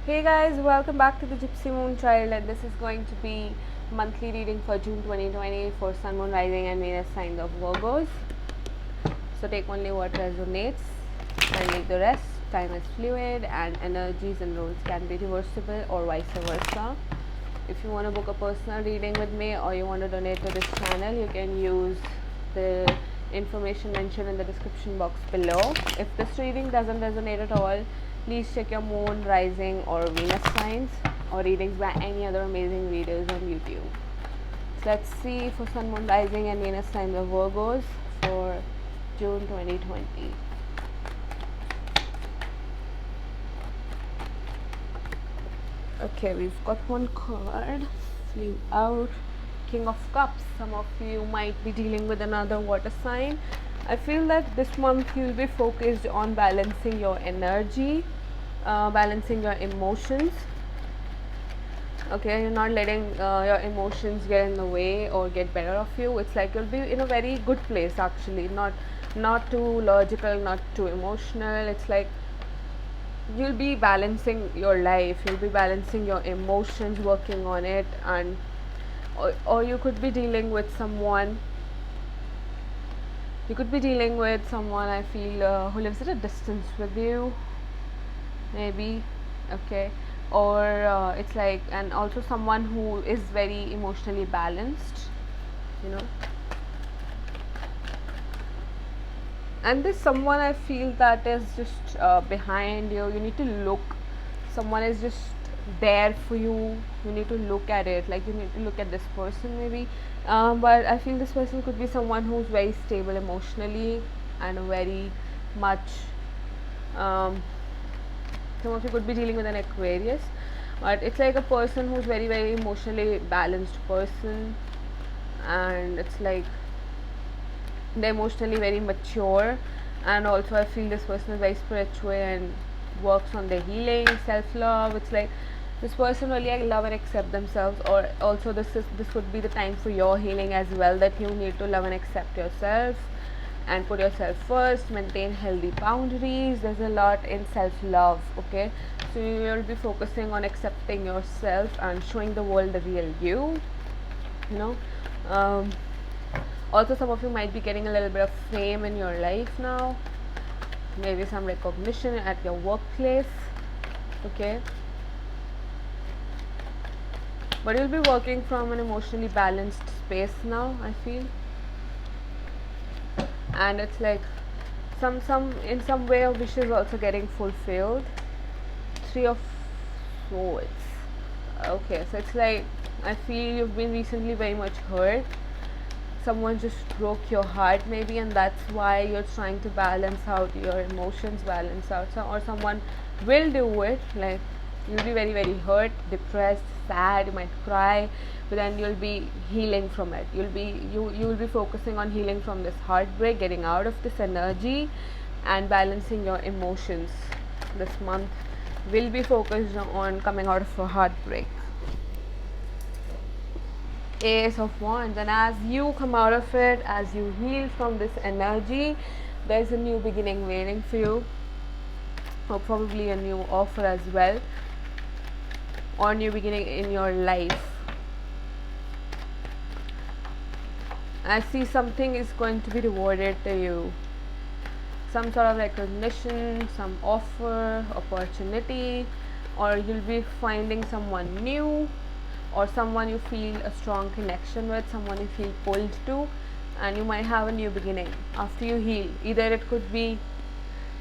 Hey guys, welcome back to the Gypsy Moon Child, and this is going to be monthly reading for June 2020 for Sun, Moon, Rising, and Venus signs of Virgos. So take only what resonates and leave the rest. Time is fluid, and energies and roles can be reversible or vice versa. If you want to book a personal reading with me or you want to donate to this channel, you can use the information mentioned in the description box below. If this reading doesn't resonate at all, please check your moon, rising, or Venus signs or readings by any other amazing readers on YouTube. So let's see for Sun, Moon, Rising, and Venus signs of Virgos for June 2020. Okay, we've got one card, flew out, King of Cups. Some of you might be dealing with another water sign. I feel that this month you'll be focused on balancing your energy, balancing your emotions. Okay, you're not letting your emotions get in the way or get better of you. It's like you'll be in a very good place actually, not too logical, not too emotional. It's like you'll be balancing your life, you'll be balancing your emotions, working on it, and or you could be dealing with someone. You could be dealing with someone, I feel, who lives at a distance with you, maybe. Okay, or it's like, and also someone who is very emotionally balanced, you know. And there's someone I feel that is just behind you. You need to look. Someone is just there for you. You need to look at it. Like you need to look at this person maybe. But I feel this person could be someone who's very stable emotionally and very much. Some of you could be dealing with an Aquarius, but it's like a person who's very emotionally balanced person, and it's like they're emotionally very mature, and also I feel this person is very spiritual and works on their healing, self-love. It's like this person really love and accept themselves, or also this would be the time for your healing as well, that you need to love and accept yourself and put yourself first, maintain healthy boundaries. There's a lot in self-love. Okay, so you will be focusing on accepting yourself and showing the world the real you know. Also some of you might be getting a little bit of fame in your life now, maybe some recognition at your workplace. Okay, but you'll be working from an emotionally balanced space now, I feel. And it's like some in some way your wish is also getting fulfilled. Three of Swords. Okay, so it's like I feel you've been recently very much hurt. Someone just broke your heart maybe, and that's why you're trying to balance out your emotions, balance out or someone will do it. Like you'll be very hurt, depressed, sad, you might cry, but then you'll be healing from it. You'll be focusing on healing from this heartbreak, getting out of this energy and balancing your emotions. This month will be focused on coming out of a heartbreak. Ace of Wands, and as you come out of it, as you heal from this energy, there's a new beginning waiting for you, or probably a new offer as well, or new beginning in your life. I see something is going to be rewarded to you, some sort of recognition, some offer, opportunity, or you'll be finding someone new, or someone you feel a strong connection with, someone you feel pulled to, and you might have a new beginning after you heal. Either it could be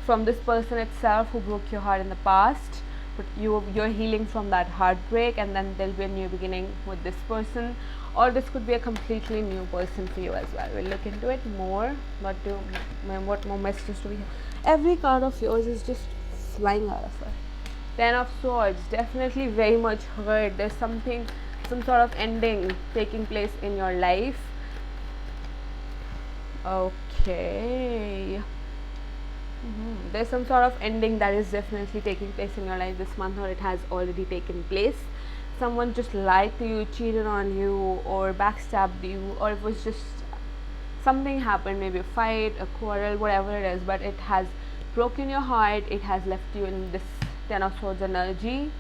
from this person itself who broke your heart in the past, but you're healing from that heartbreak, and then there'll be a new beginning with this person, or this could be a completely new person for you as well. We'll look into it more. What more messages do we have? Every card of yours is just flying out of it. Ten of Swords, definitely very much hurt. There's some sort of ending taking place in your life. Okay. There's some sort of ending that is definitely taking place in your life this month, or it has already taken place. Someone just lied to you, cheated on you, or backstabbed you, or it was just something happened, maybe a fight, a quarrel, whatever it is, but it has broken your heart. It has left you in this Ten of Swords energy,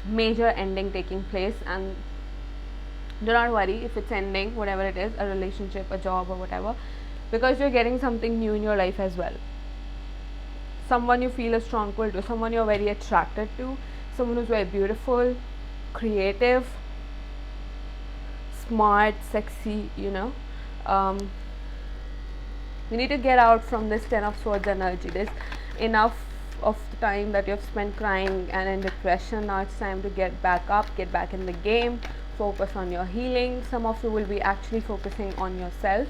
major ending taking place. And do not worry if it's ending, whatever it is, a relationship, a job, or whatever, because you're getting something new in your life as well. Someone you feel a strong pull to, someone you're very attracted to, someone who's very beautiful, creative, smart, sexy, you need to get out from this 10 of swords energy. There's enough of the time that you've spent crying and in depression. Now it's time to get back up, get back in the game, focus on your healing. Some of you will be actually focusing on yourself,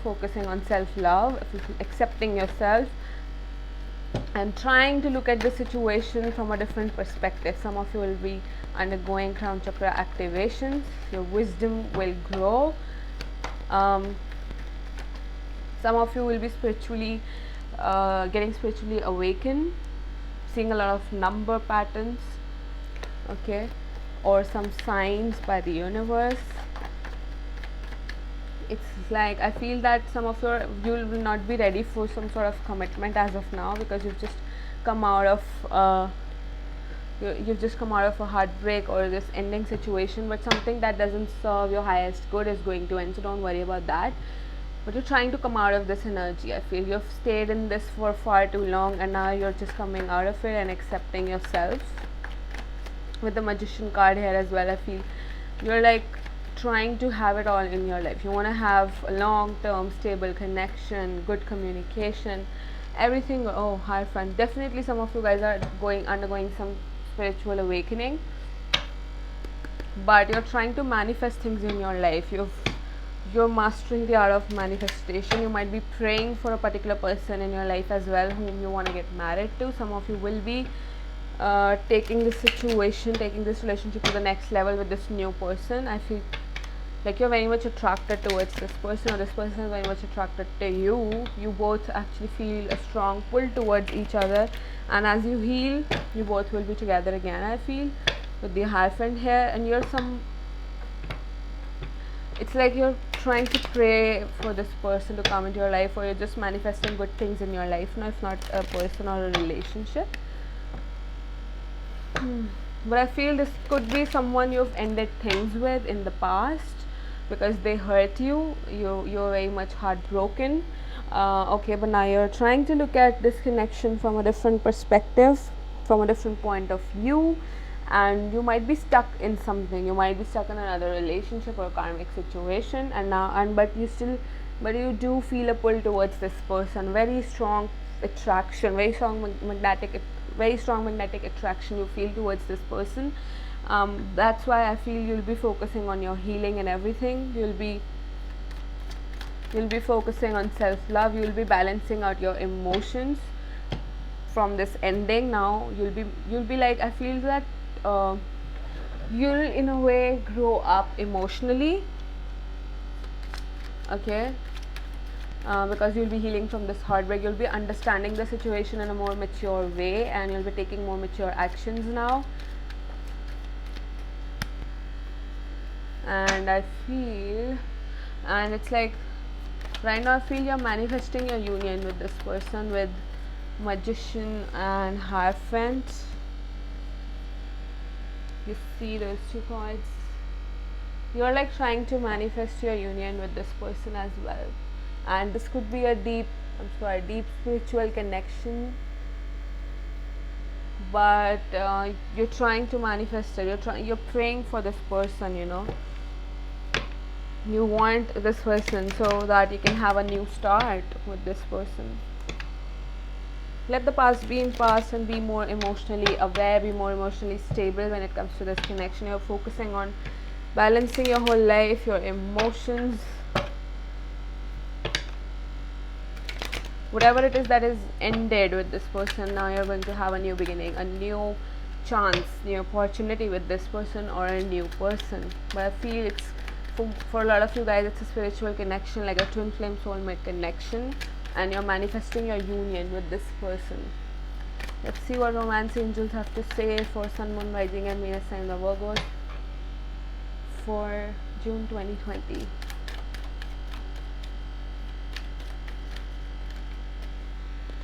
focusing on self-love, accepting yourself, and trying to look at the situation from a different perspective. Some of you will be undergoing crown chakra activations. Your wisdom will grow. Some of you will be spiritually getting spiritually awakened, seeing a lot of number patterns, okay, or some signs by the universe. It's like I feel that some of you will not be ready for some sort of commitment as of now, because you've just come out of a heartbreak or this ending situation, but something that doesn't serve your highest good is going to end, so don't worry about that. But you're trying to come out of this energy. I feel you've stayed in this for far too long, and now you're just coming out of it and accepting yourself. With the Magician card here as well, I feel you're like trying to have it all in your life. You want to have a long-term stable connection, good communication, everything. Oh, Hierophant, definitely some of you guys are undergoing some spiritual awakening, but you're trying to manifest things in your life. You're mastering the art of manifestation. You might be praying for a particular person in your life as well, whom you want to get married to. Some of you will be taking this relationship to the next level with this new person. I feel like you're very much attracted towards this person, or this person is very much attracted to you. You both actually feel a strong pull towards each other, and as you heal, you both will be together again, I feel, with the Hierophant here. And it's like you're trying to pray for this person to come into your life, or you're just manifesting good things in your life now, if not a person or a relationship. But I feel this could be someone you've ended things with in the past because they hurt you. You're very much heartbroken. Okay, but now you're trying to look at this connection from a different perspective, from a different point of view. And you might be stuck in something. You might be stuck in another relationship or karmic situation, but you do feel a pull towards this person. Very strong attraction, very strong magnetic attraction you feel towards this person. That's why I feel you'll be focusing on your healing and everything. You'll be focusing on self-love. You'll be balancing out your emotions from this ending. Now you'll be like, I feel that you'll in a way grow up emotionally, okay, because you'll be healing from this heartbreak. You'll be understanding the situation in a more mature way, and you'll be taking more mature actions now. And I feel, and it's like right now I feel you're manifesting your union with this person, with Magician and Hierophant. You see those two cards. You're like trying to manifest your union with this person as well, and this could be a deep spiritual connection, but you're trying to manifest it. You're praying for this person. You want this person so that you can have a new start with this person. Let the past be in past and be more emotionally aware, be more emotionally stable when it comes to this connection. You're focusing on balancing your whole life, your emotions, whatever it is that is ended with this person. Now you're going to have a new beginning, a new chance, new opportunity with this person or a new person. But I feel it's for a lot of you guys, it's a spiritual connection, like a twin flame soulmate connection, and you're manifesting your union with this person. Let's see what romance angels have to say for Sun, Moon, Rising and Venus sign of Virgo for June 2020.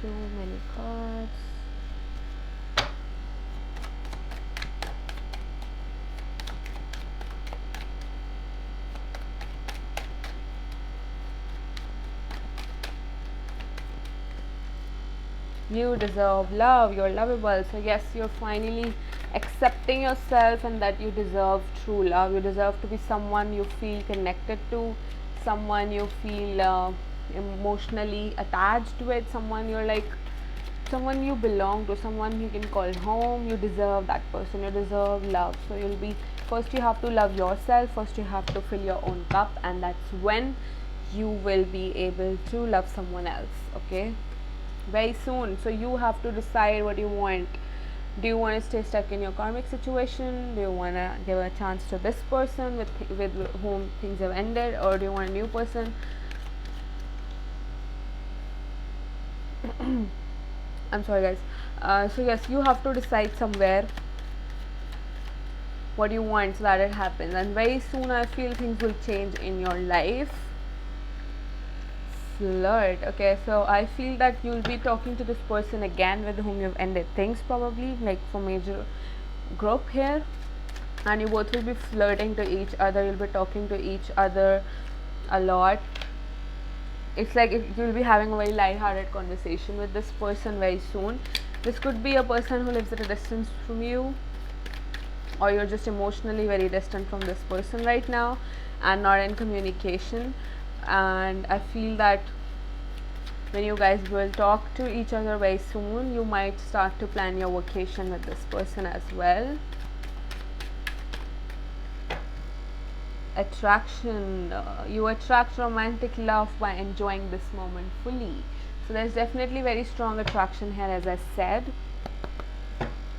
Too many cards. You deserve love, you're lovable. So yes, you're finally accepting yourself and that you deserve true love. You deserve to be someone you feel connected to, someone you feel emotionally attached with, someone you're like, someone you belong to, someone you can call home. You deserve that person, you deserve love. So you'll be, first you have to love yourself, first you have to fill your own cup, and that's when you will be able to love someone else. Okay, very soon. So you have to decide what you want. Do you want to stay stuck in your karmic situation? Do you want to give a chance to this person with whom things have ended, or do you want a new person? I'm sorry, guys. So yes, you have to decide somewhere what you want so that it happens, and very soon I feel things will change in your life. Flirt. Okay, so I feel that you'll be talking to this person again with whom you've ended things, probably like for major group here, and you both will be flirting to each other. You'll be talking to each other a lot. It's like if you'll be having a very light-hearted conversation with this person very soon. This could be a person who lives at a distance from you, or you're just emotionally very distant from this person right now and not in communication. And I feel that when you guys will talk to each other very soon, you might start to plan your vacation with this person as well. Attraction, you attract romantic love by enjoying this moment fully. So there's definitely very strong attraction here, as I said.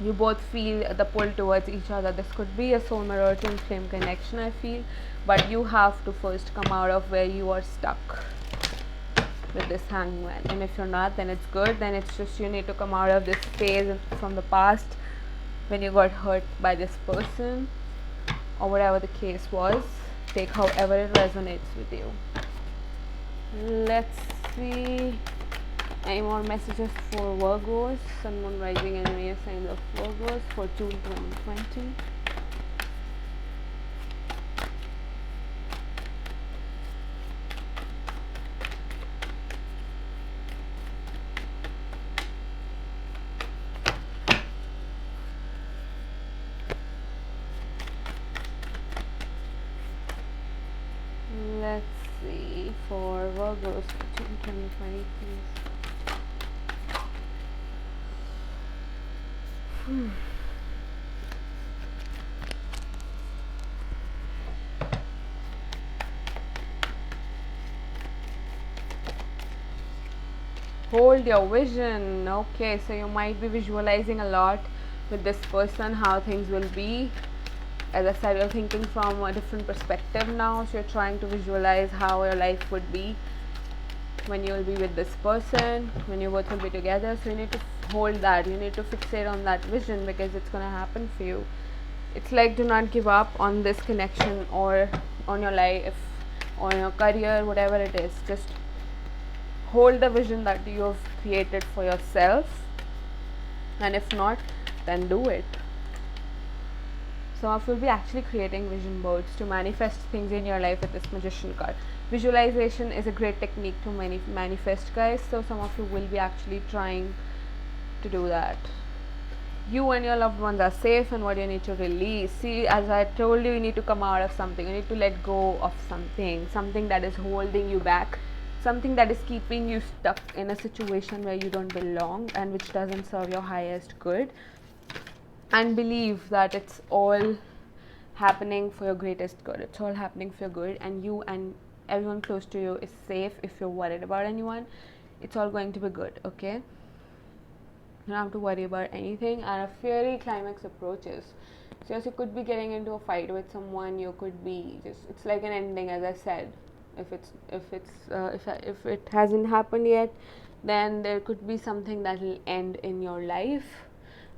You both feel the pull towards each other. This could be a soul mirror twin flame connection, I feel, but you have to first come out of where you are stuck with this hangman. And if you're not, then it's good. Then it's just you need to come out of this phase from the past when you got hurt by this person, or whatever the case was. Take however it resonates with you. Let's see any more messages for Virgos, Sun, Moon, Rising, and Venus signs of Virgos for June 2020. Let's see for Virgos for June 2020, please. Hold your vision. Okay, so you might be visualizing a lot with this person how things will be. As I said, you're thinking from a different perspective now, so you're trying to visualize how your life would be when you will be with this person, when you both will be together. So you need to hold that, you need to fixate on that vision, because it's going to happen for you. It's like, do not give up on this connection, or on your life, on your career, whatever it is. Just hold the vision that you have created for yourself, and if not, then do it. Some of you will be actually creating vision boards to manifest things in your life with this Magician card. Visualization is a great technique to manifest, guys. So some of you will be actually trying to do that. You and your loved ones are safe, and what you need to release. See, as I told you, you need to come out of something. You need to let go of something that is holding you back, something that is keeping you stuck in a situation where you don't belong and which doesn't serve your highest good. And believe that it's all happening for your greatest good. It's all happening for your good, and you and everyone close to you is safe. If you're worried about anyone, it's all going to be good. Okay, you don't have to worry about anything. And a fiery climax approaches. So yes, you could be getting into a fight with someone. You could be just, it's like an ending, as I said. If it hasn't happened yet, then there could be something that will end in your life.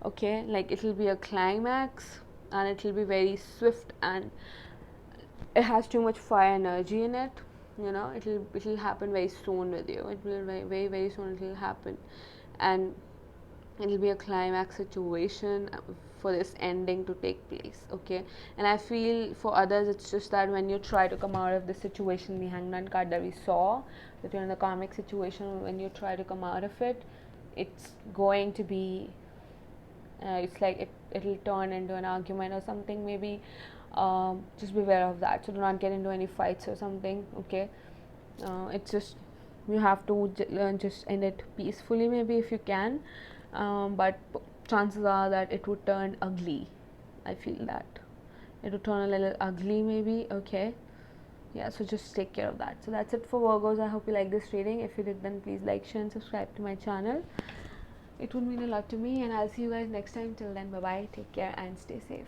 Okay, like it'll be a climax, and it'll be very swift, and it has too much fire energy in it. You know, it'll happen very soon with you. It will very very soon it'll happen, and it'll be a climax situation for this ending to take place. Okay, and I feel for others it's just that when you try to come out of the situation, the Hangman card that we saw, that you're in the karmic situation, when you try to come out of it, it's going to be it's like it'll turn into an argument or something maybe. Just beware of that, so do not get into any fights or something, okay? It's just you have to just end it peacefully maybe if you can, but chances are that it would turn ugly. I feel that it would turn a little ugly maybe, okay? Yeah, so just take care of that. So that's it for Virgos. I hope you like this reading. If you did, then please like, share and subscribe to my channel. It would mean a lot to me, and I'll see you guys next time. Till then, bye bye, take care and stay safe.